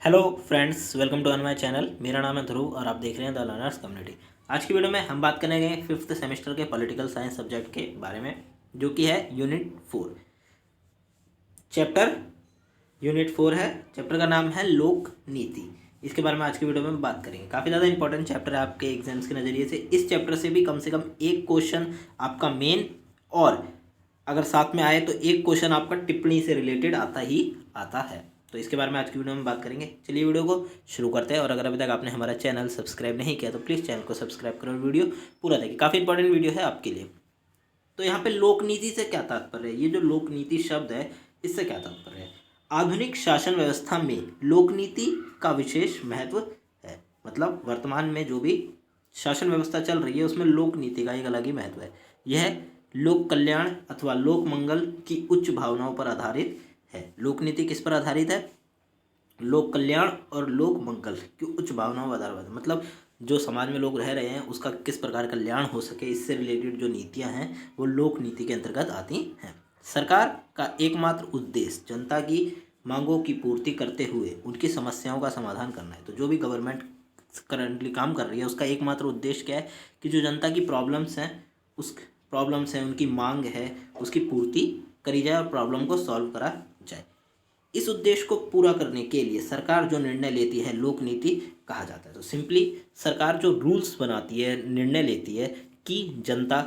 Hello friends, welcome to my channel. मेरा नाम है ध्रुव और आप देख रहे हैं द लर्नर्स कम्युनिटी। आज की वीडियो में हम बात करेंगे फिफ्थ सेमेस्टर के पॉलिटिकल साइंस सब्जेक्ट के बारे में, जो कि है यूनिट 4 चैप्टर। यूनिट 4 है, चैप्टर का नाम है लोक नीति। इसके बारे में आज की वीडियो में बात करेंगे। काफ़ी ज़्यादा इंपॉर्टेंट चैप्टर है आपके एग्जाम्स के नज़रिए से। इस चैप्टर से कम एक क्वेश्चन आपका मेन, और अगर साथ में आए तो एक क्वेश्चन आपका टिप्पणी से रिलेटेड आता ही आता है। तो इसके बारे में आज की वीडियो में बात करेंगे। चलिए वीडियो को शुरू करते हैं। और अगर अभी तक आपने हमारा चैनल सब्सक्राइब नहीं किया तो प्लीज़ चैनल को सब्सक्राइब करो और वीडियो पूरा देखिए, काफ़ी इंपॉर्टेंट वीडियो है आपके लिए। तो यहाँ पे लोक नीति से क्या तात्पर्य है? ये जो लोक नीति शब्द है, इससे क्या तात्पर्य है? आधुनिक शासन व्यवस्था में लोक नीति का विशेष महत्व है। मतलब वर्तमान में जो भी शासन व्यवस्था चल रही है उसमें लोक नीति का एक अलग ही महत्व है। यह लोक कल्याण अथवा लोक मंगल की उच्च भावनाओं पर आधारित है। लोक नीति किस पर आधारित है? लोक कल्याण और लोक मंगल की उच्च भावनाओं पर आधारित। मतलब जो समाज में लोग रह रहे हैं उसका किस प्रकार कल्याण हो सके, इससे रिलेटेड जो नीतियां हैं वो लोक नीति के अंतर्गत आती हैं। सरकार का एकमात्र उद्देश्य जनता की मांगों की पूर्ति करते हुए उनकी समस्याओं का समाधान करना है। तो जो भी गवर्नमेंट करंटली काम कर रही है उसका एकमात्र उद्देश्य क्या है कि जो जनता की प्रॉब्लम्स हैं उनकी मांग है, उसकी पूर्ति करी जाए और प्रॉब्लम को सॉल्व करा जाए। इस उद्देश्य को पूरा करने के लिए सरकार जो निर्णय लेती है लोक नीति कहा जाता है। तो सिंपली सरकार जो रूल्स बनाती है, निर्णय लेती है कि जनता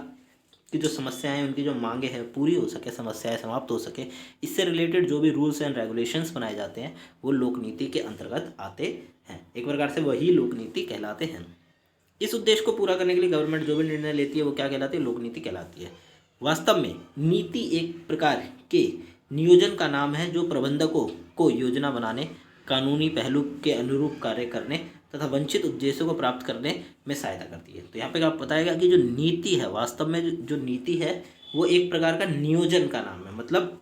की जो समस्याएं हैं, उनकी जो मांगे हैं पूरी हो सके, समस्याएं समाप्त हो सके, इससे रिलेटेड जो भी रूल्स एंड रेगुलेशंस बनाए जाते हैं वो लोक नीति के अंतर्गत आते हैं। एक प्रकार से वही लोक नीति कहलाते हैं। इस उद्देश्य को पूरा करने के लिए गवर्नमेंट जो भी निर्णय लेती है वो क्या कहलाती है? लोक नीति कहलाती है। वास्तव में नीति एक प्रकार के नियोजन का नाम है जो प्रबंधकों को योजना बनाने, कानूनी पहलू के अनुरूप कार्य करने तथा वंचित उद्देश्यों को प्राप्त करने में सहायता करती है। तो यहाँ पे आप बताएगा कि जो नीति है, वास्तव में जो नीति है वो एक प्रकार का नियोजन का नाम है। मतलब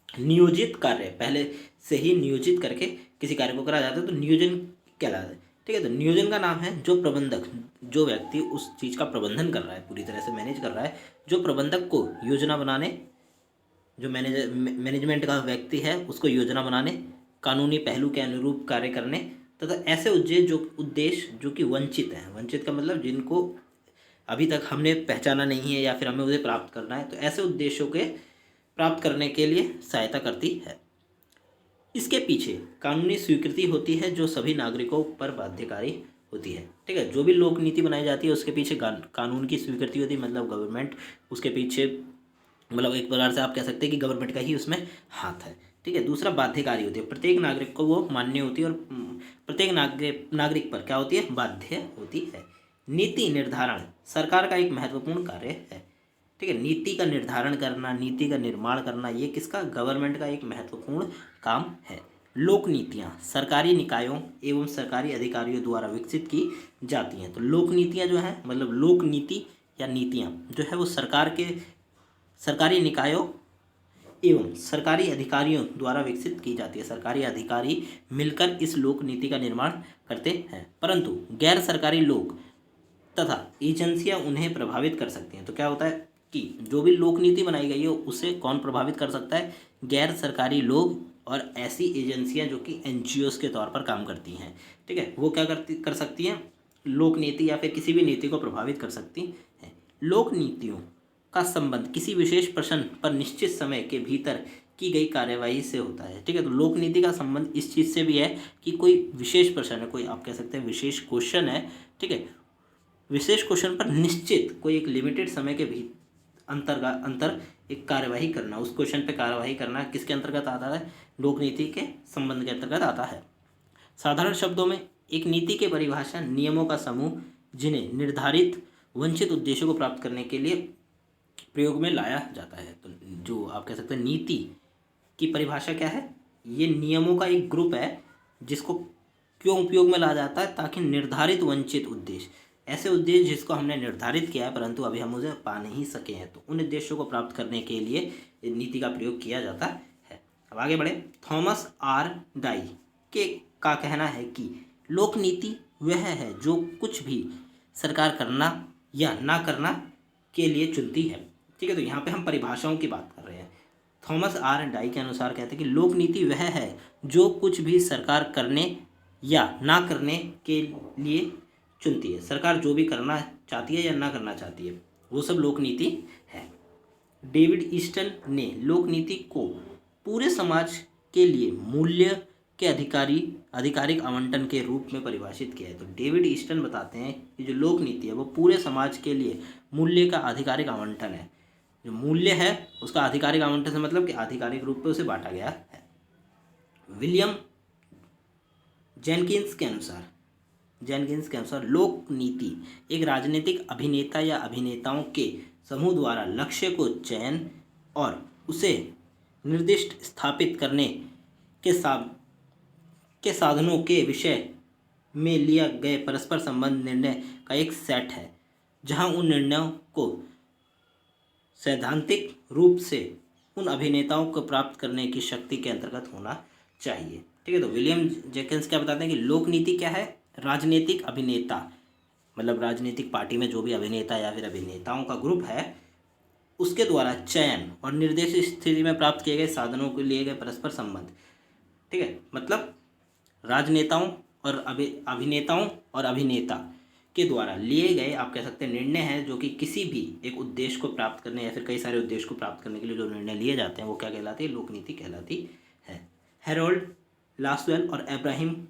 नियोजित कार्य, पहले से ही नियोजित करके किसी कार्य को करा जाता है तो नियोजन कहलाता है। ठीक है, तो नियोजन का नाम है जो प्रबंधक, जो व्यक्ति उस चीज़ का प्रबंधन कर रहा है, पूरी तरह से मैनेज कर रहा है, जो प्रबंधक को योजना बनाने, जो मैनेजमेंट का व्यक्ति है उसको योजना बनाने, कानूनी पहलू के अनुरूप कार्य करने तथा ऐसे उद्देश्य जो कि वंचित हैं, वंचित का मतलब जिनको अभी तक हमने पहचाना नहीं है या फिर हमें उसे प्राप्त करना है, तो ऐसे उद्देश्यों के प्राप्त करने के लिए सहायता करती है। इसके पीछे कानूनी स्वीकृति होती है जो सभी नागरिकों पर बाध्यकारी होती है। ठीक है, जो भी लोक नीति बनाई जाती है उसके पीछे कानून की स्वीकृति होती है। मतलब गवर्नमेंट उसके पीछे, मतलब एक प्रकार से आप कह सकते हैं कि गवर्नमेंट का ही उसमें हाथ है। ठीक है, दूसरा बाध्यकारी होती है। प्रत्येक नागरिक को वो मान्य होती है और प्रत्येक नागरिक पर क्या होती है? बाध्य होती है। नीति निर्धारण सरकार का एक महत्वपूर्ण कार्य है। ठीक है, नीति का निर्धारण करना, नीति का निर्माण करना, ये किसका? गवर्नमेंट का एक महत्वपूर्ण काम है। लोक नीतियाँ सरकारी निकायों एवं सरकारी अधिकारियों द्वारा विकसित की जाती हैं। तो लोक नीतियाँ जो हैं, मतलब लोक नीति या नीतियाँ जो है वो सरकारी निकायों एवं सरकारी अधिकारियों द्वारा विकसित की जाती है। सरकारी अधिकारी मिलकर इस लोक नीति का निर्माण करते हैं, परंतु गैर सरकारी लोग तथा एजेंसियां उन्हें प्रभावित कर सकती हैं। तो क्या होता है कि जो भी लोक नीति बनाई गई है उसे कौन प्रभावित कर सकता है? गैर सरकारी लोग और ऐसी एजेंसियां जो कि एनजीओस के तौर पर काम करती हैं। ठीक है, वो क्या कर सकती हैं? लोक नीति या फिर किसी भी नीति को प्रभावित कर सकती हैं। लोक नीतियों का संबंध किसी विशेष प्रश्न पर निश्चित समय के भीतर की गई कार्यवाही से होता है। ठीक है, तो लोक नीति का संबंध इस चीज़ से भी है कि कोई विशेष प्रश्न है, कोई आप कह सकते हैं विशेष क्वेश्चन है। ठीक है, विशेष क्वेश्चन पर निश्चित कोई एक लिमिटेड समय के भी अंतर एक कार्यवाही करना, उस क्वेश्चन पे कार्यवाही करना किसके अंतर्गत आता है? लोक नीति के संबंध के अंतर्गत आता है। साधारण शब्दों में एक नीति की परिभाषा नियमों का समूह जिन्हें निर्धारित वंचित उद्देश्यों को प्राप्त करने के लिए प्रयोग में लाया जाता है। तो जो आप कह सकते हैं नीति की परिभाषा क्या है? ये नियमों का एक ग्रुप है जिसको क्यों उपयोग में लाया जाता है? ताकि निर्धारित वंचित उद्देश्य, ऐसे उद्देश्य जिसको हमने निर्धारित किया है परंतु अभी हम उसे पा नहीं सके हैं, तो उन उद्देश्यों को प्राप्त करने के लिए नीति का प्रयोग किया जाता है। अब आगे बढ़े। थॉमस आर डाई का कहना है कि लोक नीति वह है जो कुछ भी सरकार करना या ना करना के लिए चुनती है। ठीक है, तो यहाँ पे हम परिभाषाओं की बात कर रहे हैं। थॉमस आर डाई के अनुसार कहते हैं कि लोक नीति वह है जो कुछ भी सरकार करने या ना करने के लिए चुनती है। सरकार जो भी करना चाहती है या ना करना चाहती है वो सब लोक नीति है। डेविड ईस्टन ने लोक नीति को पूरे समाज के लिए मूल्य के आधिकारिक आवंटन के रूप में परिभाषित किया है। तो डेविड ईस्टन बताते हैं कि जो लोक नीति है वो पूरे समाज के लिए मूल्य का आधिकारिक आवंटन है। जो मूल्य है उसका आधिकारिक आवंटन से मतलब कि आधिकारिक रूप में उसे बांटा गया है। विलियम जेनकिंस के अनुसार लोक नीति एक राजनीतिक अभिनेता या अभिनेताओं के समूह द्वारा लक्ष्य को चयन और उसे निर्दिष्ट स्थापित करने के साधनों के विषय में लिया गए परस्पर संबंध निर्णय का एक सेट है, जहां उन निर्णयों को सैद्धांतिक रूप से उन अभिनेताओं को प्राप्त करने की शक्ति के अंतर्गत होना चाहिए। ठीक है, तो विलियम जेकिंस क्या बताते हैं कि लोक नीति क्या है? राजनीतिक अभिनेता, मतलब राजनीतिक पार्टी में जो भी अभिनेता या फिर अभिनेताओं का ग्रुप है उसके द्वारा चयन और निर्देशित स्थिति में प्राप्त किए गए साधनों को लिए गए परस्पर संबंध। ठीक है, मतलब राजनेताओं और अभिनेताओं और अभिनेता के द्वारा लिए गए आप कह सकते हैं निर्णय हैं, जो कि किसी भी एक उद्देश्य को प्राप्त करने या फिर कई सारे उद्देश्य को प्राप्त करने के लिए जो निर्णय लिए जाते हैं वो क्या कहलाते हैं? लोक नीति कहलाती है। हैरोल्ड लासवेल और अब्राहम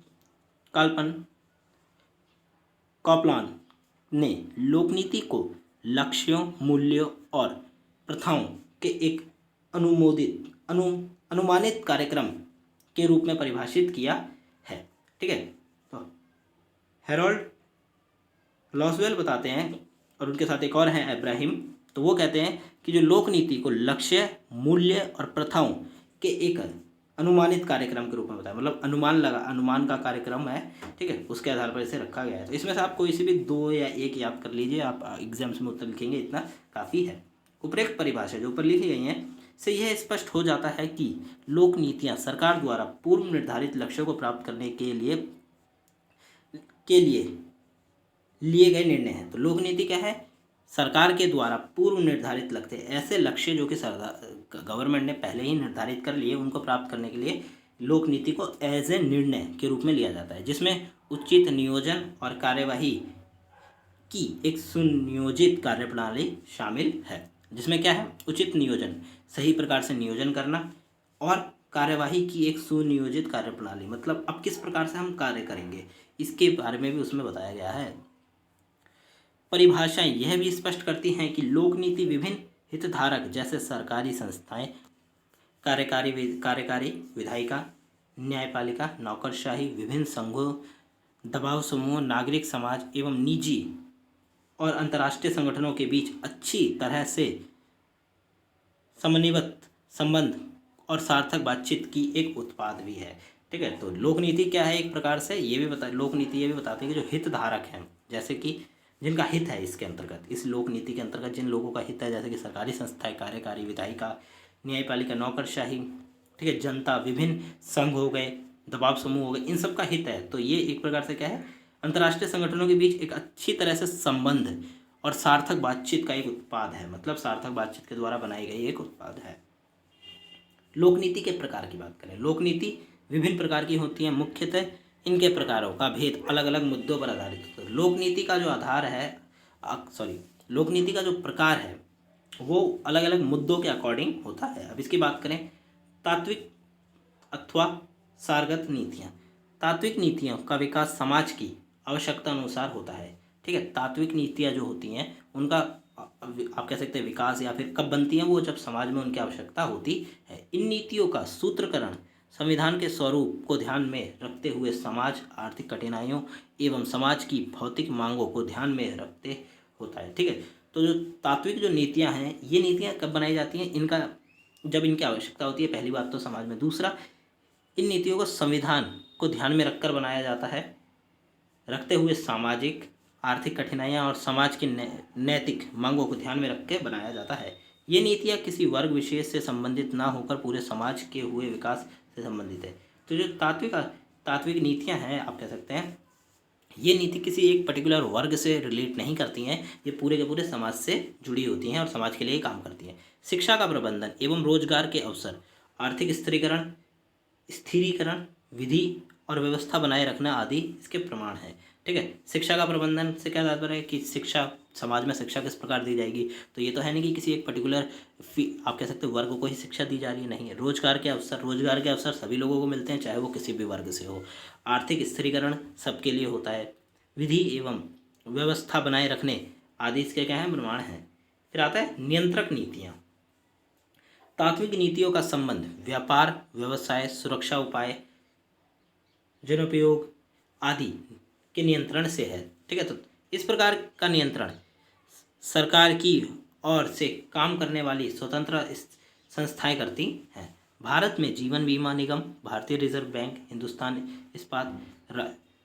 कॉपलान ने लोकनीति को लक्ष्यों, मूल्यों और प्रथाओं के एक अनुमानित कार्यक्रम के रूप में परिभाषित किया है। ठीक है, तो हैरोल्ड लॉसवेल बताते हैं और उनके साथ एक और हैं अब्राहम, तो वो कहते हैं कि जो लोक नीति को लक्ष्य, मूल्य और प्रथाओं के एक अनुमानित कार्यक्रम के रूप में बताया, मतलब अनुमान का कार्यक्रम है। ठीक है, उसके आधार पर इसे रखा गया है। तो इसमें से आप कोई सी भी 2 या 1 याद कर लीजिए, आप एग्जाम्स में उत्तर लिखेंगे, इतना काफ़ी है। उपरोक्त परिभाषा जो ऊपर लिखी गई हैं से यह स्पष्ट हो जाता है कि लोक नीतियाँ सरकार द्वारा पूर्व निर्धारित लक्ष्यों को प्राप्त करने के लिए लिए गए निर्णय हैं। तो लोक नीति क्या है? सरकार के द्वारा पूर्व निर्धारित लक्ष्य, ऐसे लक्ष्य जो कि गवर्नमेंट ने पहले ही निर्धारित कर लिए, उनको प्राप्त करने के लिए लोक नीति को एज ए निर्णय के रूप में लिया जाता है, जिसमें उचित नियोजन और कार्यवाही की एक सुनियोजित कार्यप्रणाली शामिल है। जिसमें क्या है? उचित नियोजन, सही प्रकार से नियोजन करना, और कार्यवाही की एक सुनियोजित कार्यप्रणाली, मतलब अब किस प्रकार से हम कार्य करेंगे इसके बारे में भी उसमें बताया गया है। परिभाषाएं यह भी स्पष्ट करती हैं कि लोक नीति विभिन्न हितधारक जैसे सरकारी संस्थाएं, कार्यकारी विधायिका, न्यायपालिका, नौकरशाही, विभिन्न संघों, दबाव समूह, नागरिक समाज एवं निजी और अंतर्राष्ट्रीय संगठनों के बीच अच्छी तरह से समन्वित संबंध और सार्थक बातचीत की एक उत्पाद भी है। ठीक है, तो लोक नीति क्या है? एक प्रकार से लोक नीति ये भी बताती है कि जो हितधारक हैं, जैसे कि जिनका हित है इसके अंतर्गत, इस लोक नीति के अंतर्गत जिन लोगों का हित है, जैसे कि सरकारी संस्थाएं, कार्यकारी विधायिका, न्यायपालिका, नौकरशाही, ठीक है, जनता, विभिन्न संघ हो गए, दबाव समूह हो गए, इन सब का हित है। तो ये एक प्रकार से क्या है? अंतर्राष्ट्रीय संगठनों के बीच एक अच्छी तरह से संबंध और सार्थक बातचीत का एक उत्पाद है, मतलब सार्थक बातचीत के द्वारा बनाई गई एक उत्पाद है। लोकनीति के प्रकार की बात करें, लोकनीति विभिन्न प्रकार की होती है, मुख्यतः इनके प्रकारों का भेद अलग अलग मुद्दों पर आधारित होता है। लोकनीति का जो आधार है लोकनीति का जो प्रकार है वो अलग अलग मुद्दों के अकॉर्डिंग होता है। अब इसकी बात करें, तात्विक अथवा सारगत नीतियाँ। तात्विक नीतियों का विकास समाज की आवश्यकता अनुसार होता है। ठीक है, तात्विक नीतियाँ जो होती हैं उनका आप कह सकते हैं विकास या फिर कब बनती हैं, वो जब समाज में उनकी आवश्यकता होती है। इन नीतियों का सूत्रकरण संविधान के स्वरूप को ध्यान में रखते हुए समाज आर्थिक कठिनाइयों एवं समाज की भौतिक मांगों को ध्यान में रखते होता है। ठीक है, तो जो तात्विक जो नीतियाँ हैं, ये नीतियाँ कब बनाई जाती हैं? जब इनकी आवश्यकता होती है, पहली बात तो समाज में। दूसरा, इन नीतियों को संविधान को ध्यान में रखकर बनाया जाता है, रखते हुए सामाजिक आर्थिक कठिनाइयाँ और समाज की नैतिक मांगों को ध्यान में रख के बनाया जाता है। ये नीतियाँ किसी वर्ग विशेष से संबंधित ना होकर पूरे समाज के हुए विकास से संबंधित है। तो जो तात्विक नीतियाँ हैं, आप कह सकते हैं, ये नीति किसी एक पर्टिकुलर वर्ग से रिलेट नहीं करती हैं, ये पूरे के पूरे समाज से जुड़ी होती हैं और समाज के लिए काम करती हैं। शिक्षा का प्रबंधन एवं रोजगार के अवसर, आर्थिक स्थिरीकरण, विधि और व्यवस्था बनाए रखना आदि इसके प्रमाण हैं। ठीक है, शिक्षा का प्रबंधन से क्या तात्पर्य है कि शिक्षा, समाज में शिक्षा किस प्रकार दी जाएगी, तो ये तो है नहीं कि किसी एक पर्टिकुलर आप कह सकते हो वर्ग को ही शिक्षा दी जा रही है, नहीं है। रोजगार के अवसर सभी लोगों को मिलते हैं, चाहे वो किसी भी वर्ग से हो। आर्थिक स्थिरीकरण सबके लिए होता है। विधि एवं व्यवस्था बनाए रखने आदि इसके क्या है, प्रमाण हैं। फिर आता है नियंत्रक नीतियाँ। तात्विक नीतियों का संबंध व्यापार, व्यवसाय, सुरक्षा उपाय, जनोपयोग आदि के नियंत्रण से है। ठीक है, तो इस प्रकार का नियंत्रण सरकार की ओर से काम करने वाली स्वतंत्र संस्थाएं करती हैं। भारत में जीवन बीमा निगम, भारतीय रिजर्व बैंक, हिंदुस्तान इस्पात,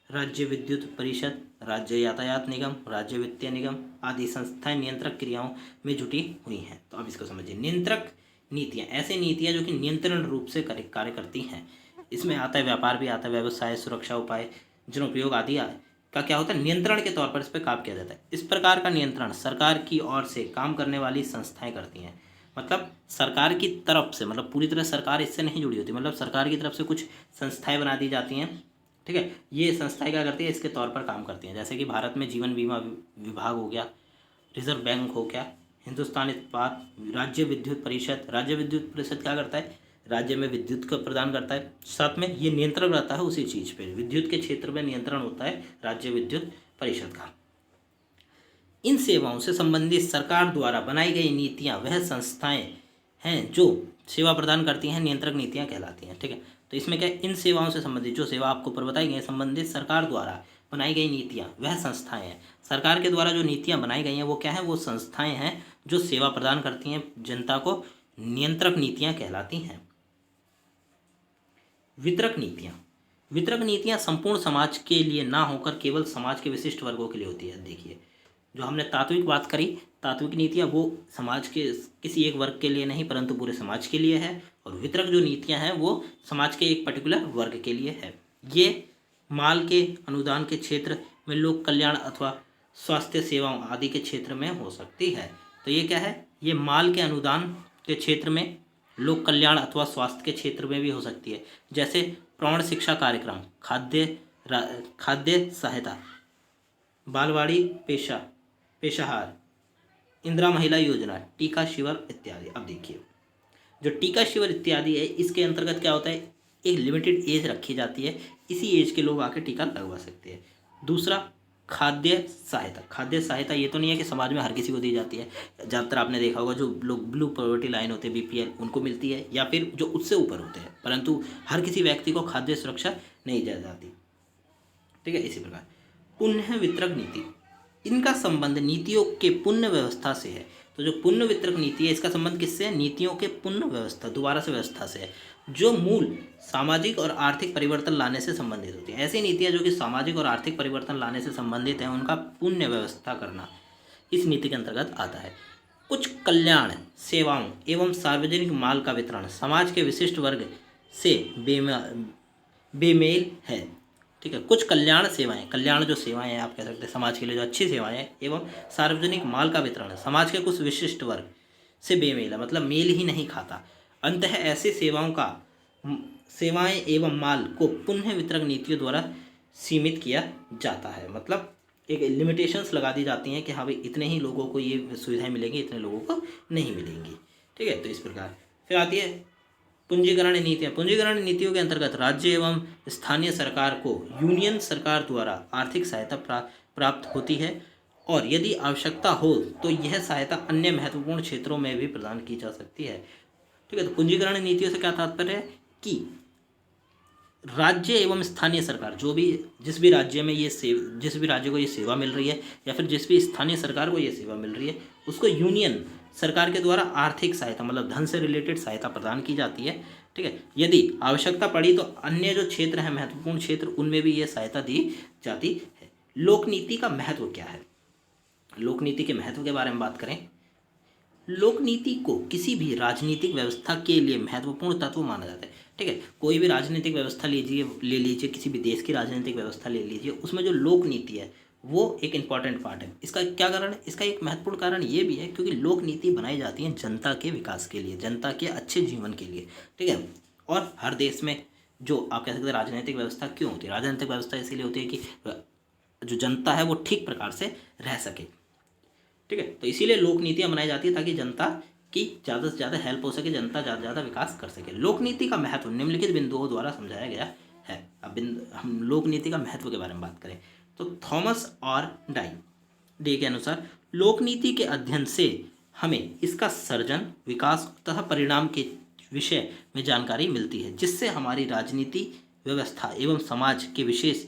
राज्य विद्युत परिषद, राज्य यातायात निगम, राज्य वित्तीय निगम आदि संस्थाएं नियंत्रक क्रियाओं में जुटी हुई हैं। तो अब इसको समझिए। नियंत्रक नीतियाँ ऐसी नीतियाँ जो कि नियंत्रण रूप से कार्य करती हैं। इसमें आता है व्यापार भी आता है, व्यवसाय, सुरक्षा उपाय, जनोपयोग आदि का क्या होता है, नियंत्रण के तौर पर इस पर काम किया जाता है। इस प्रकार का नियंत्रण सरकार की ओर से काम करने वाली संस्थाएं करती हैं। मतलब सरकार की तरफ से, मतलब पूरी तरह सरकार इससे नहीं जुड़ी होती, मतलब सरकार की तरफ से कुछ संस्थाएं बना दी जाती हैं। ठीक है, ये संस्थाएं क्या करती है, इसके तौर पर काम करती हैं। जैसे कि भारत में जीवन बीमा विभाग हो गया, रिजर्व बैंक हो गया, हिंदुस्तान इस्पात, राज्य विद्युत परिषद क्या करता है, राज्य में विद्युत का प्रदान करता है। साथ में ये नियंत्रण रहता है उसी चीज़ पे, विद्युत के क्षेत्र में नियंत्रण होता है राज्य विद्युत परिषद का। इन सेवाओं से संबंधित सरकार द्वारा बनाई गई नीतियां वह संस्थाएं हैं जो सेवा प्रदान करती हैं, नियंत्रक नीतियां कहलाती हैं। ठीक है, तो इसमें क्या है, इन सेवाओं से संबंधित जो सेवा आपको ऊपर बताई गई संबंधित सरकार द्वारा बनाई गई नीतियां वह संस्थाएं हैं। सरकार के द्वारा जो नीतियां बनाई गई हैं वो क्या है, वो संस्थाएं हैं जो सेवा प्रदान करती हैं जनता को, नियंत्रक नीतियां कहलाती हैं। वितरक नीतियां संपूर्ण समाज के लिए ना होकर केवल समाज के विशिष्ट वर्गों के लिए होती है। देखिए, जो हमने तात्विक बात करी, तात्विक नीतियां वो समाज के किसी एक वर्ग के लिए नहीं परंतु पूरे समाज के लिए है, और वितरक जो नीतियां हैं वो समाज के एक पर्टिकुलर वर्ग के लिए है। ये माल के अनुदान के क्षेत्र में, लोक कल्याण अथवा स्वास्थ्य सेवाओं आदि के क्षेत्र में हो सकती है। तो ये क्या है, ये माल के अनुदान के क्षेत्र में, लोक कल्याण अथवा स्वास्थ्य के क्षेत्र में भी हो सकती है। जैसे प्रौढ़ शिक्षा कार्यक्रम, खाद्य सहायता, बालवाड़ी पेशाहार, इंदिरा महिला योजना, टीका शिविर इत्यादि। अब देखिए, जो टीका शिविर इत्यादि है इसके अंतर्गत क्या होता है, एक लिमिटेड एज रखी जाती है, इसी एज के लोग आके टीका लगवा सकते हैं। दूसरा, खाद्य सहायता ये तो नहीं है कि समाज में हर किसी को दी जाती है। ज़्यादातर आपने देखा होगा जो लोग ब्लू पॉवर्टी लाइन होते हैं, बीपीएल, उनको मिलती है, या फिर जो उससे ऊपर होते हैं, परंतु हर किसी व्यक्ति को खाद्य सुरक्षा नहीं दी जाती। ठीक है, इसी प्रकार पुण्य वितरक नीति, इनका संबंध नीतियों के पुण्य व्यवस्था से है। तो जो पुण्य वितरक नीति है इसका संबंध किससे है, नीतियों के पुण्य व्यवस्था, दोबारा से व्यवस्था से है, जो मूल सामाजिक और आर्थिक परिवर्तन लाने से संबंधित होती है। ऐसी नीतियां जो कि सामाजिक और आर्थिक परिवर्तन लाने से संबंधित हैं, उनका पुण्य व्यवस्था करना इस नीति के अंतर्गत आता है। कुछ कल्याण सेवाओं एवं सार्वजनिक माल का वितरण समाज के विशिष्ट वर्ग से बेमेल है। ठीक है, कुछ कल्याण जो सेवाएं हैं आप कह सकते हैं समाज के लिए जो अच्छी सेवाएं हैं, एवं सार्वजनिक माल का वितरण समाज के कुछ विशिष्ट वर्ग से बेमेल है, मतलब मेल ही नहीं खाता। अंततः ऐसी सेवाएं एवं माल को पुण्य वितरक नीतियों द्वारा सीमित किया जाता है। मतलब एक लिमिटेशंस लगा दी जाती हैं कि हाँ भाई इतने ही लोगों को ये सुविधाएं मिलेंगी, इतने लोगों को नहीं मिलेंगी। ठीक है, तो इस प्रकार फिर आती है पूंजीकरण नीतियाँ। पूंजीकरण नीतियों के अंतर्गत राज्य एवं स्थानीय सरकार को यूनियन सरकार द्वारा आर्थिक सहायता प्राप्त होती है, और यदि आवश्यकता हो तो यह सहायता अन्य महत्वपूर्ण क्षेत्रों में भी प्रदान की जा सकती है। ठीक है, तो पूंजीकरण नीतियों से क्या तात्पर्य है कि राज्य एवं स्थानीय सरकार जिस भी राज्य को ये सेवा मिल रही है, या फिर जिस भी स्थानीय सरकार को ये सेवा मिल रही है, उसको यूनियन सरकार के द्वारा आर्थिक सहायता, मतलब धन से रिलेटेड सहायता प्रदान की जाती है। ठीक है, यदि आवश्यकता पड़ी तो अन्य जो क्षेत्र हैं महत्वपूर्ण क्षेत्र, उनमें भी ये सहायता दी जाती है। लोकनीति का महत्व क्या है, लोकनीति के महत्व के बारे में बात करें। लोकनीति को किसी भी राजनीतिक व्यवस्था के लिए महत्वपूर्ण तत्व माना जाता है। ठीक है, कोई भी राजनीतिक व्यवस्था ले लीजिए, किसी भी देश की राजनीतिक व्यवस्था ले लीजिए, उसमें जो लोकनीति है वो एक इम्पॉर्टेंट पार्ट है। इसका क्या कारण है, इसका एक महत्वपूर्ण कारण ये भी है क्योंकि लोक नीति बनाई जाती है जनता के विकास के लिए, जनता के अच्छे जीवन के लिए। ठीक है, और हर देश में जो आप कह सकते हैं राजनीतिक व्यवस्था क्यों होती है। राजनीतिक व्यवस्था इसीलिए होती है कि जो जनता है वो ठीक प्रकार से रह सके, ठीक है। तो इसीलिए लोक नीतियाँ बनाई जाती है ताकि जनता की ज़्यादा से ज़्यादा हेल्प हो सके, जनता ज़्यादा से ज़्यादा विकास कर सके। लोक नीति का महत्व निम्नलिखित बिंदुओं द्वारा समझाया गया है। अब हम लोक नीति का महत्व के बारे में बात करें तो थॉमस और डे के अनुसार लोक नीति के अध्ययन से हमें इसका सर्जन, विकास तथा परिणाम के विषय में जानकारी मिलती है, जिससे हमारी राजनीति व्यवस्था एवं समाज के विशेष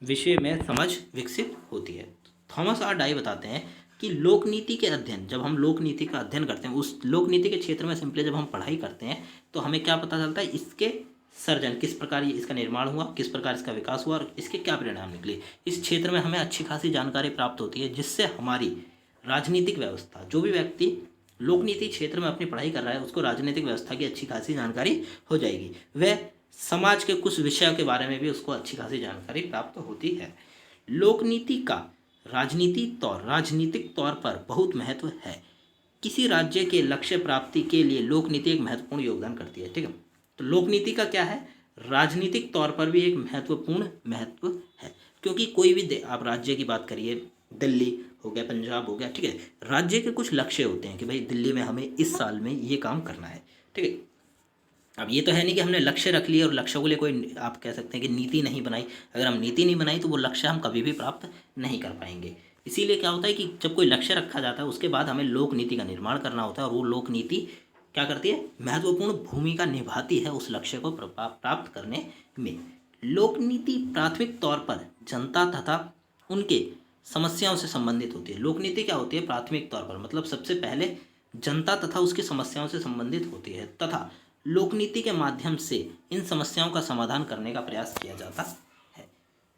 विषय में समझ विकसित होती है। थॉमस आर डाई बताते हैं कि लोक नीति के अध्ययन, जब हम लोक नीति का अध्ययन करते हैं, उस लोक नीति के क्षेत्र में सिंपली जब हम पढ़ाई करते हैं तो हमें क्या पता चलता है, इसके सर्जन किस प्रकार इसका निर्माण हुआ, किस प्रकार इसका विकास हुआ और इसके क्या परिणाम निकले। इस क्षेत्र में हमें अच्छी खासी जानकारी प्राप्त होती है, जिससे हमारी राजनीतिक व्यवस्था, जो भी व्यक्ति लोक नीति क्षेत्र में अपनी पढ़ाई कर रहा है उसको राजनीतिक व्यवस्था की अच्छी खासी जानकारी हो जाएगी। वह समाज के कुछ विषयों के बारे में भी उसको अच्छी खासी जानकारी प्राप्त होती है। लोक नीति का राजनीतिक तौर पर बहुत महत्व है। किसी राज्य के लक्ष्य प्राप्ति के लिए लोक नीति एक महत्वपूर्ण योगदान करती है, ठीक है। तो लोक नीति का क्या है, राजनीतिक तौर पर भी एक महत्वपूर्ण महत्व है, क्योंकि कोई भी आप राज्य की बात करिए, दिल्ली हो गया, पंजाब हो गया, ठीक है, राज्य के कुछ लक्ष्य होते हैं कि भाई दिल्ली में हमें इस साल में ये काम करना है, ठीक है। अब ये तो है नहीं कि हमने लक्ष्य रख लिए और लक्ष्यों के लिए कोई आप कह सकते हैं कि नीति नहीं बनाई। अगर हम नीति नहीं बनाई तो वो लक्ष्य हम कभी भी प्राप्त नहीं कर पाएंगे। इसीलिए क्या होता है कि जब कोई लक्ष्य रखा जाता है उसके बाद हमें लोक नीति का निर्माण करना होता है, और वो लोक नीति क्या करती है, महत्वपूर्ण भूमिका निभाती है उस लक्ष्य को प्राप्त करने में। लोक नीति प्राथमिक तौर पर जनता तथा उनके समस्याओं से संबंधित होती है। लोक नीति क्या होती है, प्राथमिक तौर पर मतलब सबसे पहले जनता तथा उसकी समस्याओं से संबंधित होती है, तथा लोकनीति के माध्यम से इन समस्याओं का समाधान करने का प्रयास किया जाता है।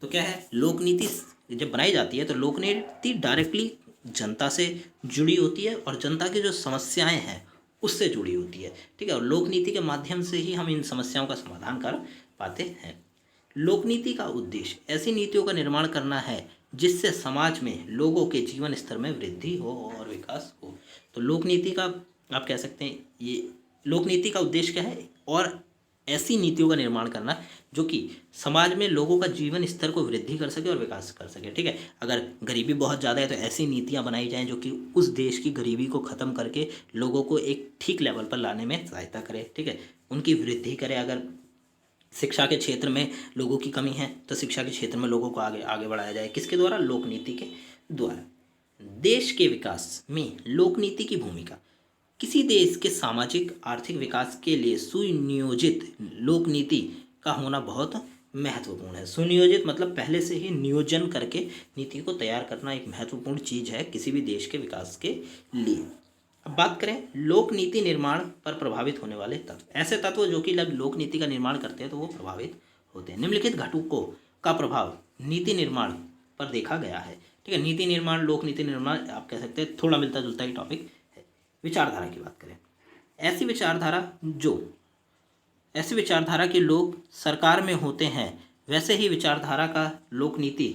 तो क्या है, लोकनीति जब बनाई जाती है तो लोकनीति डायरेक्टली जनता से जुड़ी होती है और जनता की जो समस्याएं हैं उससे जुड़ी होती है, ठीक है। और लोकनीति के माध्यम से ही हम इन समस्याओं का समाधान कर पाते हैं। लोकनीति का उद्देश्य ऐसी नीतियों का निर्माण करना है जिससे समाज में लोगों के जीवन स्तर में वृद्धि हो और विकास हो। तो लोकनीति का आप कह सकते हैं, ये लोकनीति का उद्देश्य क्या है, और ऐसी नीतियों का निर्माण करना जो कि समाज में लोगों का जीवन स्तर को वृद्धि कर सके और विकास कर सके, ठीक है। अगर गरीबी बहुत ज़्यादा है तो ऐसी नीतियाँ बनाई जाएं जो कि उस देश की गरीबी को ख़त्म करके लोगों को एक ठीक लेवल पर लाने में सहायता करे, ठीक है, उनकी वृद्धि करे। अगर शिक्षा के क्षेत्र में लोगों की कमी है तो शिक्षा के क्षेत्र में लोगों को आगे आगे बढ़ाया जाए, किसके द्वारा, लोकनीति के द्वारा। देश के विकास में लोकनीति की भूमिका, किसी देश के सामाजिक आर्थिक विकास के लिए सुनियोजित लोकनीति का होना बहुत महत्वपूर्ण है। सुनियोजित मतलब पहले से ही नियोजन करके नीति को तैयार करना एक महत्वपूर्ण चीज़ है किसी भी देश के विकास के लिए। अब बात करें लोक नीति निर्माण पर प्रभावित होने वाले तत्व, ऐसे तत्व जो कि लोक नीति का निर्माण करते हैं तो वो प्रभावित होते हैं। निम्नलिखित घटकों का प्रभाव नीति निर्माण पर देखा गया है, ठीक है। नीति निर्माण, लोक नीति निर्माण आप कह सकते हैं थोड़ा मिलता जुलता ही टॉपिक है। विचारधारा की बात करें, ऐसी विचारधारा के लोग सरकार में होते हैं वैसे ही विचारधारा का लोक नीति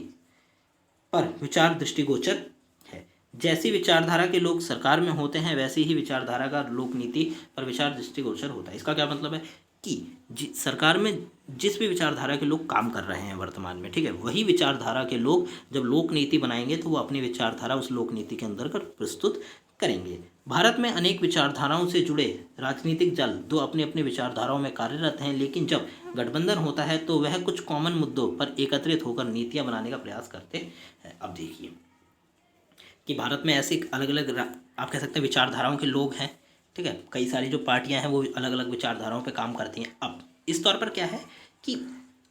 पर विचार दृष्टिगोचर है। जैसी विचारधारा के लोग सरकार में होते हैं वैसे ही विचारधारा का लोक नीति पर विचार दृष्टिगोचर होता है। इसका क्या मतलब है कि सरकार में जिस भी विचारधारा के लोग काम कर रहे हैं वर्तमान में, ठीक है, वही विचारधारा के लोग जब लोक नीति बनाएंगे तो वो अपनी विचारधारा उस लोक नीति के अंदर कर प्रस्तुत करेंगे। भारत में अनेक विचारधाराओं से जुड़े राजनीतिक दल दो अपने अपने विचारधाराओं में कार्यरत हैं, लेकिन जब गठबंधन होता है तो वह कुछ कॉमन मुद्दों पर एकत्रित होकर नीतियां बनाने का प्रयास करते हैं। अब देखिए कि भारत में ऐसे अलग अलग आप कह सकते हैं विचारधाराओं के लोग हैं, ठीक है, कई सारी जो पार्टियां हैं वो अलग अलग विचारधाराओं पे काम करती हैं। अब इस तौर पर क्या है कि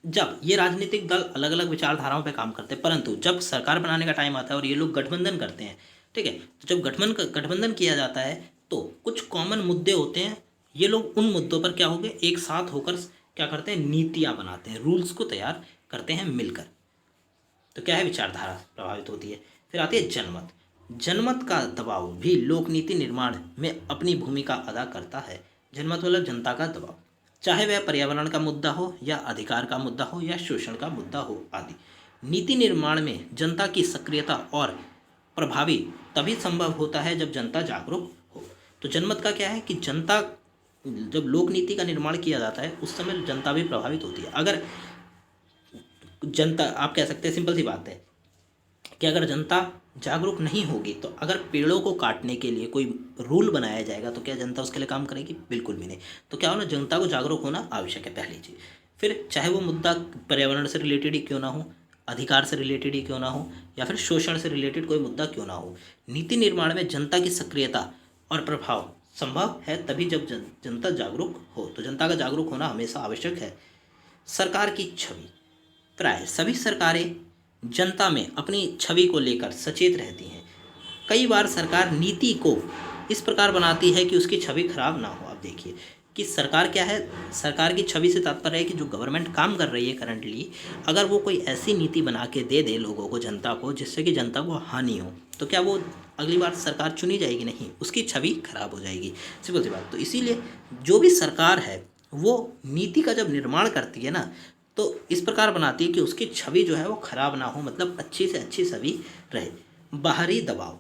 जब ये राजनीतिक दल अलग अलग विचारधाराओं पे काम करते हैं, परंतु जब सरकार बनाने का टाइम आता है और ये लोग गठबंधन करते हैं, ठीक है, तो जब गठबंधन किया जाता है तो कुछ कॉमन मुद्दे होते हैं, ये लोग उन मुद्दों पर क्या हो गए एक साथ होकर क्या करते हैं, नीतियाँ बनाते हैं, रूल्स को तैयार करते हैं मिलकर। तो क्या है, विचारधारा प्रभावित होती है। फिर आती है जनमत। जनमत का दबाव भी लोक नीति निर्माण में अपनी भूमिका अदा करता है। जनमत मतलब जनता का दबाव, चाहे वह पर्यावरण का मुद्दा हो या अधिकार का मुद्दा हो या शोषण का मुद्दा हो आदि। नीति निर्माण में जनता की सक्रियता और प्रभावी तभी संभव होता है जब जनता जागरूक हो। तो जनमत का क्या है कि जनता जब लोक नीति का निर्माण किया जाता है उस समय जनता भी प्रभावित होती है। अगर जनता, आप कह सकते हैं सिंपल सी बात है कि अगर जनता जागरूक नहीं होगी तो अगर पेड़ों को काटने के लिए कोई रूल बनाया जाएगा तो क्या जनता उसके लिए काम करेगी? बिल्कुल भी नहीं। तो क्या होना, जनता को जागरूक होना आवश्यक है, पहली चीज़। फिर चाहे वो मुद्दा पर्यावरण से रिलेटेड ही क्यों ना हो, अधिकार से रिलेटेड ही क्यों ना हो, या फिर शोषण से रिलेटेड कोई मुद्दा क्यों ना हो, नीति निर्माण में जनता की सक्रियता और प्रभाव संभव है तभी जब जनता जागरूक हो। तो जनता का जागरूक होना हमेशा आवश्यक है। सरकार की छवि, प्राय सभी सरकारें जनता में अपनी छवि को लेकर सचेत रहती हैं। कई बार सरकार नीति को इस प्रकार बनाती है कि उसकी छवि खराब ना हो। आप देखिए कि सरकार क्या है, सरकार की छवि से तात्पर्य है कि जो गवर्नमेंट काम कर रही है करंटली, अगर वो कोई ऐसी नीति बना के दे दे लोगों को, जनता को, जिससे कि जनता को हानि हो, तो क्या वो अगली बार सरकार चुनी जाएगी? नहीं, उसकी छवि खराब हो जाएगी, सिंपल सी बात। तो इसीलिए जो भी सरकार है वो नीति का जब निर्माण करती है ना, तो इस प्रकार बनाती है कि उसकी छवि जो है वो खराब ना हो, मतलब अच्छी से अच्छी छवि रहे। बाहरी दबाव,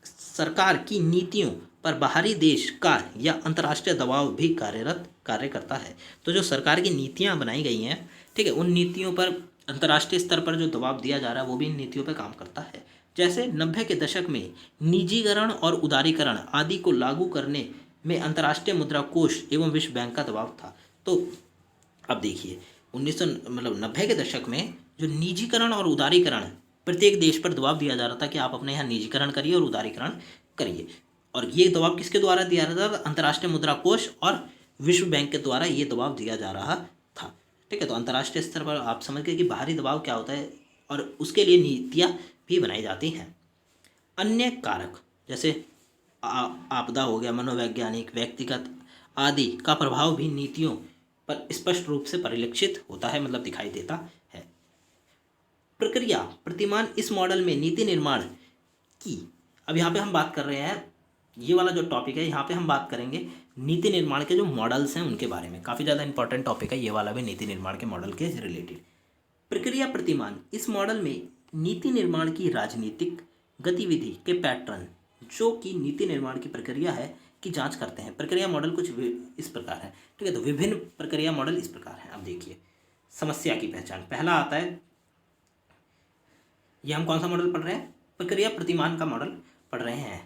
सरकार की नीतियों पर बाहरी देश का या अंतर्राष्ट्रीय दबाव भी कार्य करता है। तो जो सरकार की नीतियां बनाई गई हैं, ठीक है, उन नीतियों पर अंतर्राष्ट्रीय स्तर पर जो दबाव दिया जा रहा है वो भी इन नीतियों पर काम करता है। जैसे 90 के दशक में निजीकरण और उदारीकरण आदि को लागू करने में अंतर्राष्ट्रीय मुद्रा कोष एवं विश्व बैंक का दबाव था। तो अब देखिए 90 के दशक में जो निजीकरण और उदारीकरण, प्रत्येक देश पर दबाव दिया जा रहा था कि आप अपने यहाँ निजीकरण करिए और उदारीकरण करिए, और ये दबाव किसके द्वारा दिया जा रहा था? अंतर्राष्ट्रीय मुद्रा कोष और विश्व बैंक के द्वारा ये दबाव दिया जा रहा था, ठीक है। तो अंतर्राष्ट्रीय स्तर पर आप समझ गए कि बाहरी दबाव क्या होता है, और उसके लिए नीतियाँ भी बनाई जाती हैं। अन्य कारक जैसे आपदा हो गया, मनोवैज्ञानिक, व्यक्तिगत आदि का प्रभाव भी नीतियों पर स्पष्ट रूप से परिलक्षित होता है, मतलब दिखाई देता है। प्रक्रिया प्रतिमान, इस मॉडल में नीति निर्माण की, अब यहाँ पे हम बात कर रहे हैं, ये वाला जो टॉपिक है यहाँ पे हम बात करेंगे नीति निर्माण के जो मॉडल्स हैं उनके बारे में। काफ़ी ज़्यादा इंपॉर्टेंट टॉपिक है ये वाला भी, नीति निर्माण के मॉडल के रिलेटेड। प्रक्रिया प्रतिमान, इस मॉडल में नीति निर्माण की राजनीतिक गतिविधि के पैटर्न, जो कि नीति निर्माण की प्रक्रिया है, की जांच करते हैं। प्रक्रिया मॉडल कुछ इस प्रकार है, ठीक है। तो विभिन्न प्रक्रिया मॉडल इस प्रकार हैं। अब देखिए समस्या की पहचान, पहला आता है, ये हम कौन सा मॉडल पढ़ रहे हैं? प्रक्रिया प्रतिमान का मॉडल पढ़ रहे हैं।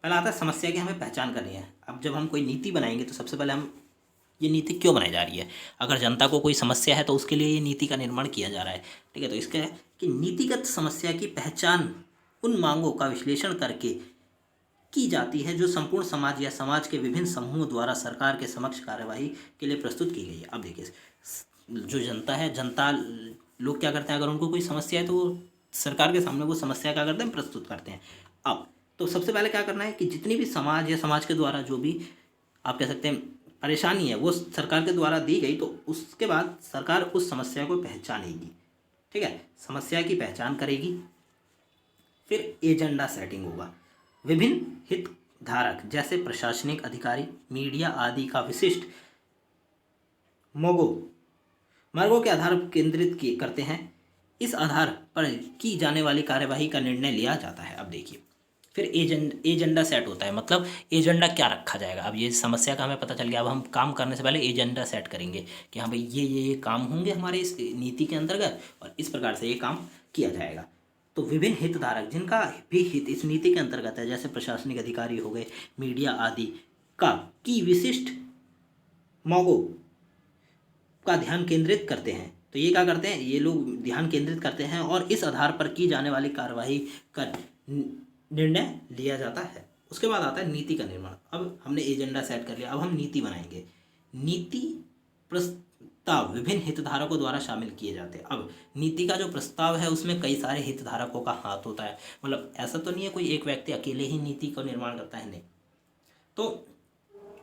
पहला आता है समस्या की हमें पहचान करनी है। अब जब हम कोई नीति बनाएंगे तो सबसे पहले हम, ये नीति क्यों बनाई जा रही है? अगर जनता को कोई समस्या है तो उसके लिए ये नीति का निर्माण किया जा रहा है, ठीक है। तो इसका है कि नीतिगत समस्या की पहचान उन मांगों का विश्लेषण करके की जाती है जो संपूर्ण समाज या समाज के विभिन्न समूहों द्वारा सरकार के समक्ष कार्यवाही के लिए प्रस्तुत की गई है। अब देखिए जो जनता है, जनता लोग क्या करते हैं, अगर उनको कोई समस्या है तो वो सरकार के सामने वो समस्या क्या करते हैं, प्रस्तुत करते हैं। अब तो सबसे पहले क्या करना है कि जितनी भी समाज या समाज के द्वारा जो भी आप कह सकते हैं परेशानी है वो सरकार के द्वारा दी गई, तो उसके बाद सरकार उस समस्या को पहचानेगी, ठीक है, समस्या की पहचान करेगी। फिर एजेंडा सेटिंग होगा। विभिन्न हितधारक जैसे प्रशासनिक अधिकारी, मीडिया आदि का विशिष्ट मार्गों के आधार पर केंद्रित करते हैं। इस आधार पर की जाने वाली कार्यवाही का निर्णय लिया जाता है। अब देखिए फिर एजेंडा सेट होता है, मतलब एजेंडा क्या रखा जाएगा। अब ये समस्या का हमें पता चल गया, अब हम काम करने से पहले एजेंडा सेट करेंगे कि हाँ भाई ये काम होंगे हमारे इस नीति के अंतर्गत और इस प्रकार से ये काम किया जाएगा। तो विभिन्न हितधारक जिनका भी हित इस नीति के अंतर्गत है, जैसे प्रशासनिक अधिकारी हो गए, मीडिया आदि का की विशिष्ट मांगों का ध्यान केंद्रित करते हैं। तो ये क्या करते हैं, ये लोग ध्यान केंद्रित करते हैं और इस आधार पर की जाने वाली कार्यवाही का निर्णय लिया जाता है। उसके बाद आता है नीति का निर्माण। अब हमने एजेंडा सेट कर लिया, अब हम नीति बनाएंगे। नीति प्रस्ताव विभिन्न हितधारकों द्वारा शामिल किए जाते हैं। अब नीति का जो प्रस्ताव है उसमें कई सारे हितधारकों का हाथ होता है, मतलब ऐसा तो नहीं है कोई एक व्यक्ति अकेले ही नीति को निर्माण करता है, नहीं। तो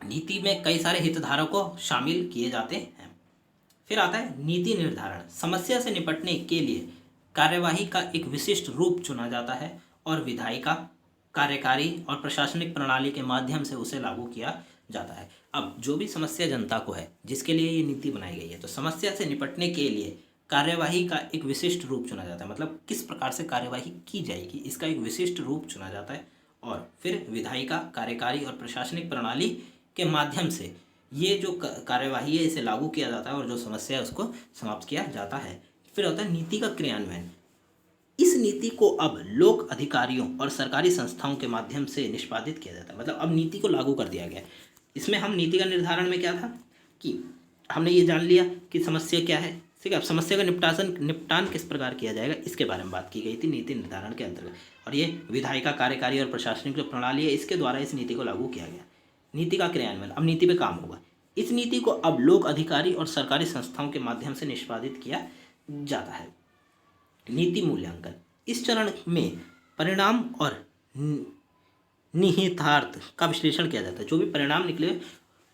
नीति में कई सारे हितधारकों शामिल किए जाते हैं। फिर आता है नीति निर्धारण। समस्या से निपटने के लिए कार्यवाही का एक विशिष्ट रूप चुना जाता है और विधायिका, कार्यकारी और प्रशासनिक प्रणाली के माध्यम से उसे लागू किया जाता है। अब जो भी समस्या जनता को है जिसके लिए ये नीति बनाई गई है, तो समस्या से निपटने के लिए कार्यवाही का एक विशिष्ट रूप चुना जाता है, मतलब किस प्रकार से कार्यवाही की जाएगी इसका एक विशिष्ट रूप चुना जाता है। और फिर विधायिका, कार्यकारी और प्रशासनिक प्रणाली के माध्यम से ये जो कार्यवाही है इसे लागू किया जाता है और जो समस्या है उसको समाप्त किया जाता है। फिर होता है नीति का क्रियान्वयन। इस नीति को अब लोक अधिकारियों और सरकारी संस्थाओं के माध्यम से निष्पादित किया जाता है। मतलब अब नीति को लागू कर दिया गया। इसमें हम नीति का निर्धारण में क्या था कि हमने ये जान लिया कि समस्या क्या है, ठीक है। अब समस्या का निपटान किस प्रकार किया जाएगा इसके बारे में बात की गई थी नीति निर्धारण के अंतर्गत। और ये विधायिका, कार्यकारी और प्रशासनिक जो प्रणाली है इसके द्वारा इस नीति को लागू किया गया। नीति का क्रियान्वयन, अब नीति पे काम होगा। इस नीति को अब लोक अधिकारी और सरकारी संस्थाओं के माध्यम से निष्पादित किया जाता है। नीति मूल्यांकन, इस चरण में परिणाम और निहितार्थ का विश्लेषण किया जाता है। जो भी परिणाम निकले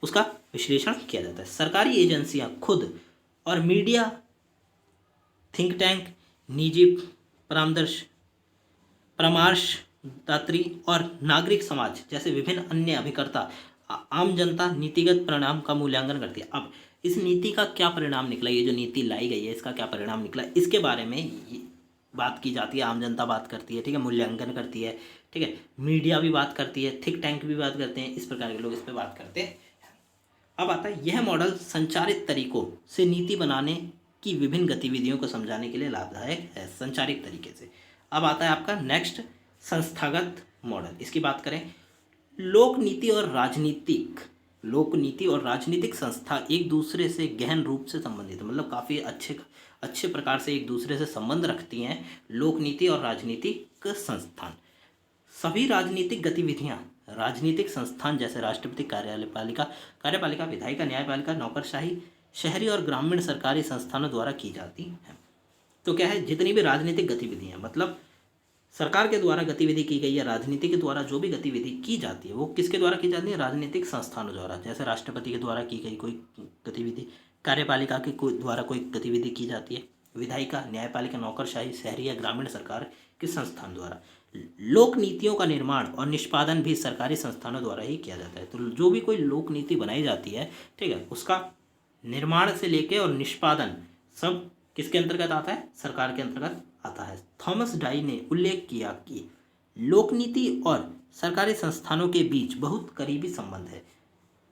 उसका विश्लेषण किया जाता है। सरकारी एजेंसियां खुद और मीडिया, थिंक टैंक, निजी परामर्शदात्री और नागरिक समाज जैसे विभिन्न अन्य अभिकर्ता, आम जनता नीतिगत परिणाम का मूल्यांकन करती है। अब इस नीति का क्या परिणाम निकला, ये जो नीति लाई गई है इसका क्या परिणाम निकला, इसके बारे में बात की जाती है। आम जनता बात करती है, ठीक है, मूल्यांकन करती है, ठीक है, मीडिया भी बात करती है, थिंक टैंक भी बात करते हैं, इस प्रकार के लोग इस पर बात करते हैं। अब आता है यह मॉडल संचारित तरीकों से नीति बनाने की विभिन्न गतिविधियों को समझाने के लिए लाभदायक है, संचारित तरीके से। अब आता है आपका नेक्स्ट संस्थागत मॉडल। इसकी बात करें, लोक नीति और राजनीतिक संस्था एक दूसरे से गहन रूप से संबंधित है। मतलब काफ़ी अच्छे प्रकार से एक दूसरे से संबंध रखती हैं लोक नीति और राजनीतिक संस्थान। सभी राजनीतिक गतिविधियां राजनीतिक संस्थान जैसे राष्ट्रपति कार्यपालिका, विधायिका, न्यायपालिका, नौकरशाही, शहरी और ग्रामीण सरकारी संस्थानों द्वारा की जाती हैं। तो क्या है, जितनी भी राजनीतिक गतिविधियां, मतलब सरकार के द्वारा गतिविधि की गई या राजनीति के द्वारा जो भी गतिविधि की जाती है वो किसके द्वारा की जाती है, राजनीतिक संस्थानों द्वारा। जैसे राष्ट्रपति के द्वारा की गई कोई गतिविधि, कार्यपालिका के द्वारा कोई गतिविधि की जाती है, विधायिका, न्यायपालिका, नौकरशाही, शहरी या ग्रामीण सरकार के संस्थान द्वारा। लोक नीतियों का निर्माण और निष्पादन भी सरकारी संस्थानों द्वारा ही किया जाता है। तो जो भी कोई लोक नीति बनाई जाती है, ठीक है, उसका निर्माण से लेके और निष्पादन सब किसके अंतर्गत आता है, सरकार के अंतर्गत आता है। थॉमस डाई ने उल्लेख किया कि लोकनीति और सरकारी संस्थानों के बीच बहुत करीबी संबंध है,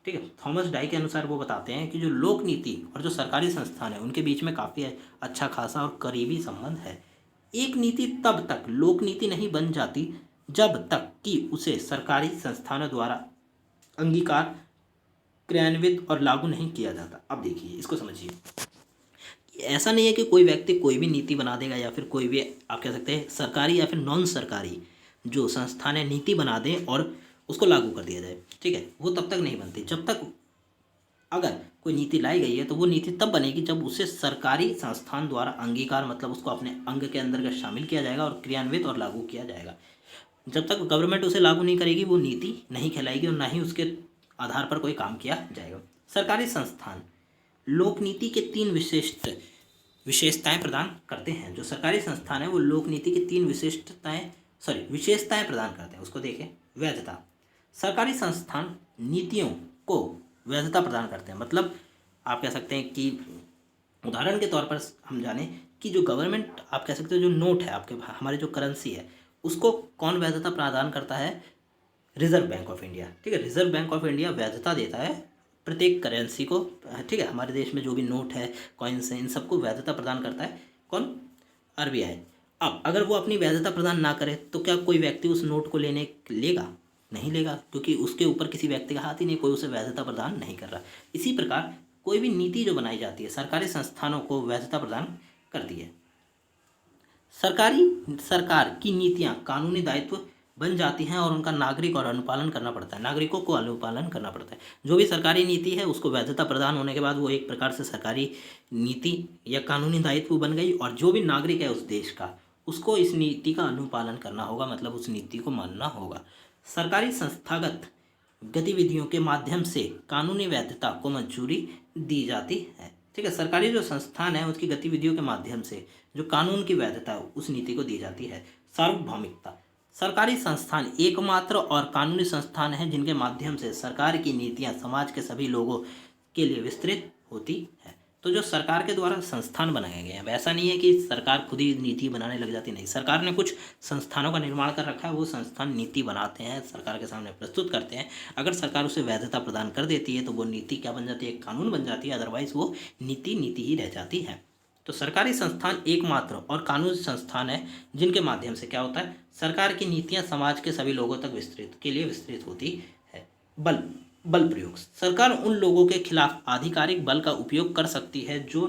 ठीक है। थॉमस डाई के अनुसार वो बताते हैं कि जो लोक नीति और जो सरकारी संस्थान है उनके बीच में काफ़ी अच्छा खासा और करीबी संबंध है। एक नीति तब तक लोक नीति नहीं बन जाती जब तक कि उसे सरकारी संस्थानों द्वारा अंगीकार, क्रियान्वित और लागू नहीं किया जाता। अब देखिए, इसको समझिए, ऐसा नहीं है कि कोई व्यक्ति कोई भी नीति बना देगा या फिर कोई भी, आप कह सकते हैं सरकारी या फिर नॉन सरकारी जो संस्थान है नीति बना दें और उसको लागू कर दिया जाए, ठीक है। वो तब तक नहीं बनती। जब तक अगर कोई नीति लाई गई है तो वो नीति तब बनेगी जब उसे सरकारी संस्थान द्वारा अंगीकार, मतलब उसको अपने अंग के अंदर शामिल किया जाएगा और क्रियान्वित और लागू किया जाएगा। जब तक गवर्नमेंट उसे लागू नहीं करेगी वो नीति नहीं कहलाएगी और ना ही उसके आधार पर कोई काम किया जाएगा। सरकारी संस्थान लोक नीति के 3 विशेषताएं प्रदान करते हैं। जो सरकारी संस्थान है वो लोक नीति की 3 विशेषताएं प्रदान करते हैं। उसको देखें, वैधता, सरकारी संस्थान नीतियों को वैधता प्रदान करते हैं। मतलब आप कह सकते हैं कि उदाहरण के तौर पर हम जाने कि जो गवर्नमेंट, आप कह सकते हो जो नोट है आपके, हमारी जो करेंसी है उसको कौन वैधता प्रदान करता है, रिजर्व बैंक ऑफ इंडिया, ठीक है। रिजर्व बैंक ऑफ इंडिया वैधता देता है प्रत्येक करेंसी को, ठीक है। हमारे देश में जो भी नोट है, कॉइन्स हैं, इन सबको वैधता प्रदान करता है कौन, RBI। अब अगर वो अपनी वैधता प्रदान ना करे तो क्या कोई व्यक्ति उस नोट को लेगा? नहीं लेगा, क्योंकि उसके ऊपर किसी व्यक्ति का हाथ ही नहीं, कोई उसे वैधता प्रदान नहीं कर रहा। इसी प्रकार कोई भी नीति जो बनाई जाती है सरकारी संस्थानों को वैधता प्रदान करती है। सरकार की नीतियाँ कानूनी दायित्व बन जाती हैं और उनका नागरिकों को अनुपालन करना पड़ता है। जो भी सरकारी नीति है उसको वैधता प्रदान होने के बाद वो एक प्रकार से सरकारी नीति या कानूनी दायित्व बन गई, और जो भी नागरिक है उस देश का उसको इस नीति का अनुपालन करना होगा, मतलब उस नीति को मानना होगा। सरकारी संस्थागत गतिविधियों के माध्यम से कानूनी वैधता को मंजूरी दी जाती है, ठीक है। सरकारी जो संस्थान है उसकी गतिविधियों के माध्यम से जो कानून की वैधता है उस नीति को दी जाती है। सार्वभौमिकता, सरकारी संस्थान एकमात्र और कानूनी संस्थान हैं जिनके माध्यम से सरकार की नीतियां समाज के सभी लोगों के लिए विस्तृत होती हैं। तो जो सरकार के द्वारा संस्थान बनाए गए हैं, वैसा नहीं है कि सरकार खुद ही नीति बनाने लग जाती, नहीं, सरकार ने कुछ संस्थानों का निर्माण कर रखा है, वो संस्थान नीति बनाते हैं, सरकार के सामने प्रस्तुत करते हैं। अगर सरकार उसे वैधता प्रदान कर देती है तो वो नीति क्या बन जाती है, कानून बन जाती है, अदरवाइज वो नीति ही रह जाती है। तो सरकारी संस्थान एकमात्र और कानूनी संस्थान है जिनके माध्यम से क्या होता है, सरकार की नीतियां समाज के सभी लोगों तक विस्तृत होती है। बल प्रयोग, सरकार उन लोगों के खिलाफ आधिकारिक बल का उपयोग कर सकती है जो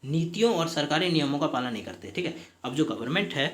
नीतियों और सरकारी नियमों का पालन नहीं करते। ठीक है, अब जो गवर्नमेंट है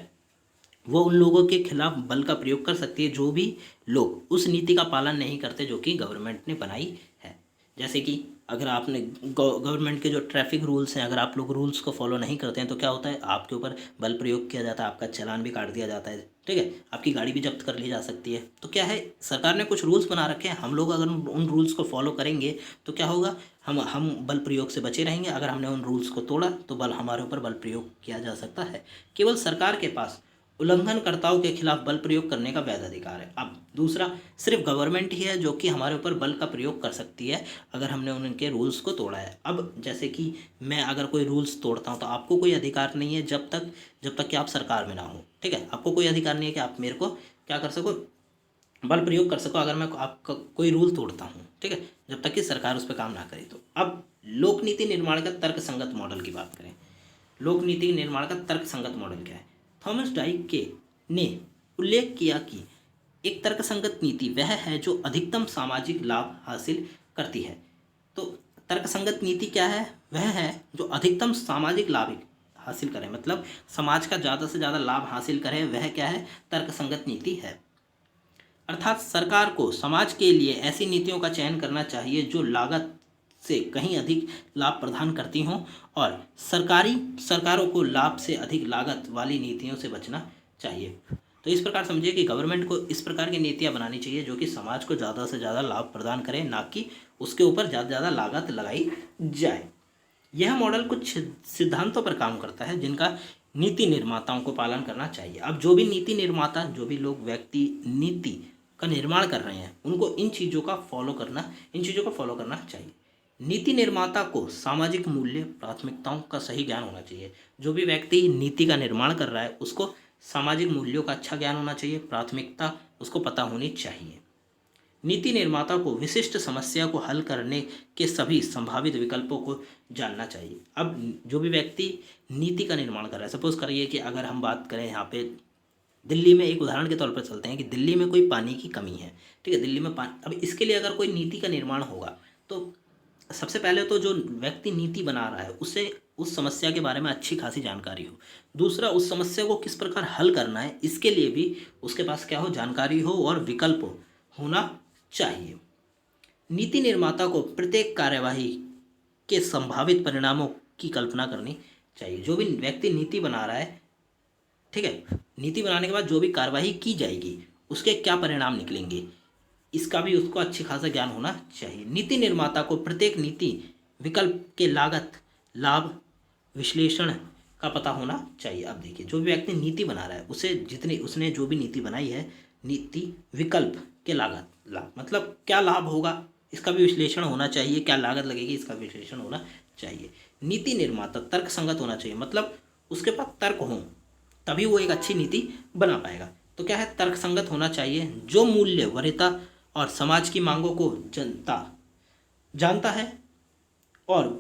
वो उन लोगों के खिलाफ बल का प्रयोग कर सकती है जो भी लोग उस नीति का पालन नहीं करते जो कि गवर्नमेंट ने बनाई है। जैसे कि अगर आपने गवर्नमेंट के जो ट्रैफिक रूल्स हैं, अगर आप लोग रूल्स को फॉलो नहीं करते हैं तो क्या होता है, आपके ऊपर बल प्रयोग किया जाता है, आपका चालान भी काट दिया जाता है। ठीक है, आपकी गाड़ी भी जब्त कर ली जा सकती है। तो क्या है, सरकार ने कुछ रूल्स बना रखे हैं, हम लोग अगर उन रूल्स को फॉलो करेंगे तो क्या होगा, हम बल प्रयोग से बचे रहेंगे। अगर हमने उन रूल्स को तोड़ा तो हमारे ऊपर बल प्रयोग किया जा सकता है। केवल सरकार के पास उल्लंघनकर्ताओं के खिलाफ बल प्रयोग करने का वैध अधिकार है। अब दूसरा, सिर्फ गवर्नमेंट ही है जो कि हमारे ऊपर बल का प्रयोग कर सकती है अगर हमने उनके रूल्स को तोड़ा है। अब जैसे कि मैं अगर कोई रूल्स तोड़ता हूँ तो आपको कोई अधिकार नहीं है जब तक कि आप सरकार में ना हो। ठीक है, आपको कोई अधिकार नहीं है कि आप मेरे को क्या कर सको, बल प्रयोग कर सको अगर मैं आपका कोई रूल तोड़ता हूँ। ठीक है, जब तक कि सरकार उस पर काम ना करे। तो अब लोक नीति निर्माण का तर्कसंगत मॉडल की बात करें। लोक नीति निर्माण का तर्कसंगत मॉडल क्या है? थॉमस डाइक ने उल्लेख किया कि एक तर्कसंगत नीति वह है जो अधिकतम सामाजिक लाभ हासिल करती है। तो तर्कसंगत नीति क्या है? वह है जो अधिकतम सामाजिक लाभ हासिल करे, मतलब समाज का ज़्यादा से ज़्यादा लाभ हासिल करे, वह क्या है, तर्कसंगत नीति है। अर्थात सरकार को समाज के लिए ऐसी नीतियों का चयन करना चाहिए जो लागत से कहीं अधिक लाभ प्रदान करती हों और सरकारों को लाभ से अधिक लागत वाली नीतियों से बचना चाहिए। तो इस प्रकार समझिए कि गवर्नमेंट को इस प्रकार की नीतियां बनानी चाहिए जो कि समाज को ज़्यादा से ज़्यादा लाभ प्रदान करें, ना कि उसके ऊपर ज़्यादा से ज़्यादा लागत लगाई जाए। यह मॉडल कुछ सिद्धांतों पर काम करता है जिनका नीति निर्माताओं को पालन करना चाहिए। अब जो भी नीति निर्माता, जो भी लोग व्यक्ति नीति का निर्माण कर रहे हैं, उनको इन चीज़ों का फॉलो करना चाहिए। नीति निर्माता को सामाजिक मूल्य प्राथमिकताओं का सही ज्ञान होना चाहिए। जो भी व्यक्ति नीति का निर्माण कर रहा है उसको सामाजिक मूल्यों का अच्छा ज्ञान होना चाहिए, प्राथमिकता उसको पता होनी चाहिए। नीति निर्माता को विशिष्ट समस्या को हल करने के सभी संभावित विकल्पों को जानना चाहिए। अब जो भी व्यक्ति नीति का निर्माण कर रहा है, सपोज करिए कि अगर हम बात करें यहाँ पे दिल्ली में, एक उदाहरण के तौर पर चलते हैं कि दिल्ली में कोई पानी की कमी है। ठीक है, दिल्ली में पानी, अब इसके लिए अगर कोई नीति का निर्माण होगा तो सबसे पहले तो जो व्यक्ति नीति बना रहा है उसे उस समस्या के बारे में अच्छी खासी जानकारी हो। दूसरा, उस समस्या को किस प्रकार हल करना है इसके लिए भी उसके पास क्या हो, जानकारी हो और विकल्प होना चाहिए। नीति निर्माता को प्रत्येक कार्यवाही के संभावित परिणामों की कल्पना करनी चाहिए। जो भी व्यक्ति नीति बना रहा है, ठीक है, नीति बनाने के बाद जो भी कार्यवाही की जाएगी उसके क्या परिणाम निकलेंगे, इसका भी उसको अच्छी खासा ज्ञान होना चाहिए। नीति निर्माता को प्रत्येक नीति विकल्प के लागत लाभ विश्लेषण का पता होना चाहिए। अब देखिए, जो भी व्यक्ति नीति बना रहा है उसने जो भी नीति बनाई है, नीति विकल्प के लागत लाभ, मतलब क्या लाभ होगा इसका भी विश्लेषण होना चाहिए, क्या लागत लगेगी इसका विश्लेषण होना चाहिए। नीति निर्माता तर्क संगत होना चाहिए, मतलब उसके पास तर्क हो तभी वो एक अच्छी नीति बना पाएगा। तो क्या है, तर्क संगत होना चाहिए। जो मूल्य वरीयता और समाज की मांगों को जानता है और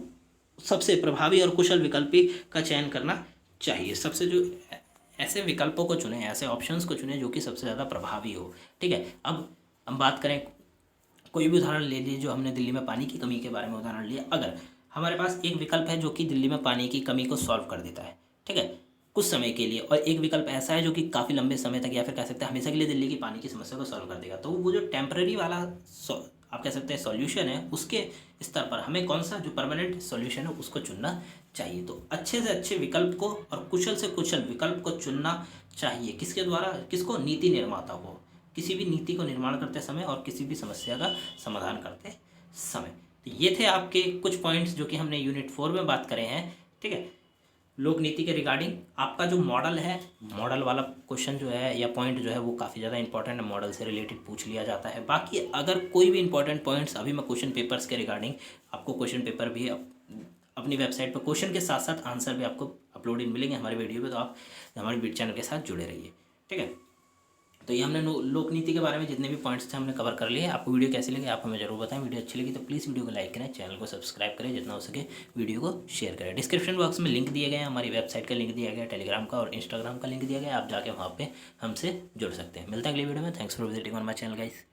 सबसे प्रभावी और कुशल विकल्प का चयन करना चाहिए। सबसे जो ऐसे विकल्पों को चुने, ऐसे ऑप्शंस को चुने जो कि सबसे ज़्यादा प्रभावी हो। ठीक है, अब हम बात करें, कोई भी उदाहरण ले लीजिए, जो हमने दिल्ली में पानी की कमी के बारे में उदाहरण लिया। अगर हमारे पास एक विकल्प है जो कि दिल्ली में पानी की कमी को सॉल्व कर देता है, ठीक है, कुछ समय के लिए, और एक विकल्प ऐसा है जो कि काफ़ी लंबे समय तक या फिर कह सकते हैं हमेशा के लिए दिल्ली की पानी की समस्या को सॉल्व कर देगा, तो वो जो टेम्पररी वाला आप कह सकते हैं सॉल्यूशन है, उसके स्तर पर हमें कौन सा जो परमानेंट सॉल्यूशन है उसको चुनना चाहिए। तो अच्छे से अच्छे विकल्प को और कुशल से कुशल विकल्प को चुनना चाहिए। किसके द्वारा? किसको? नीति निर्माता को, किसी भी नीति को निर्माण करते समय और किसी भी समस्या का समाधान करते समय। तो ये थे आपके कुछ पॉइंट्स जो कि हमने यूनिट 4 में बात करें हैं। ठीक है, लोक नीति के रिगार्डिंग आपका जो मॉडल है, मॉडल वाला क्वेश्चन जो है या पॉइंट जो है वो काफ़ी ज़्यादा इंपॉर्टेंट है, मॉडल से रिलेटेड पूछ लिया जाता है। बाकी अगर कोई भी इंपॉर्टेंट पॉइंट्स, अभी मैं क्वेश्चन पेपर्स के रिगार्डिंग आपको क्वेश्चन पेपर भी अपनी वेबसाइट पर क्वेश्चन के साथ साथ आंसर भी आपको अपलोडेड मिलेंगे हमारे वीडियो पे, तो आप हमारे चैनल के साथ जुड़े रहिए। ठीक है, तो ये हमने लोक नीति के बारे में जितने भी पॉइंट्स थे हमने कवर कर लिए। आपको वीडियो कैसी लगी आप हमें जरूर बताएं। वीडियो अच्छी लगी तो प्लीज़ वीडियो को लाइक करें, चैनल को सब्सक्राइब करें, जितना हो सके वीडियो को शेयर करें। डिस्क्रिप्शन बॉक्स में लिंक दिए गए हैं, हमारी वेबसाइट का लिंक दिया गया, टेलीग्राम का और इंस्टाग्राम का लिंक दिया गया, आप जाके वहाँ पर हमसे जुड़ सकते हैं। मिलते हैं अगली वीडियो में। Thanks for visiting on my channel guys.